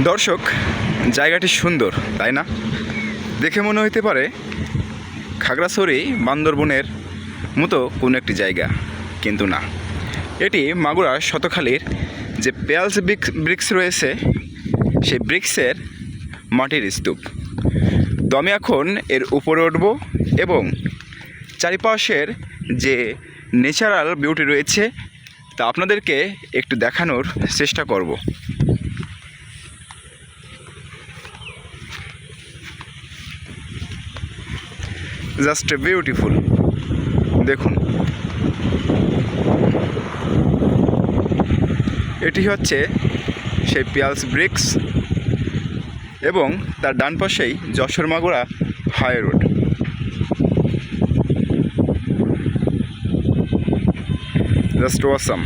দর্শক, জায়গাটি সুন্দর তাই না? দেখে মনে হতে পারে খাগড়াছড়ি বান্দরবনের মতো কোনো একটি জায়গা, কিন্তু না, এটি মাগুরা শতখালীর যে পেয়ালস ব্রিক্স রয়েছে সেই ব্রিক্সের মাটির স্তূপ। তো আমি এখন এর উপরে উঠব এবং চারিপাশের যে ন্যাচারাল বিউটি রয়েছে তা আপনাদেরকে একটু দেখানোর চেষ্টা করব। জাস্ট বিউটিফুল, দেখুন। এটি হচ্ছে সেই পেয়ালস ব্রিক্স এবং তার ডান পাশেই Jessore Magura high road. Just awesome.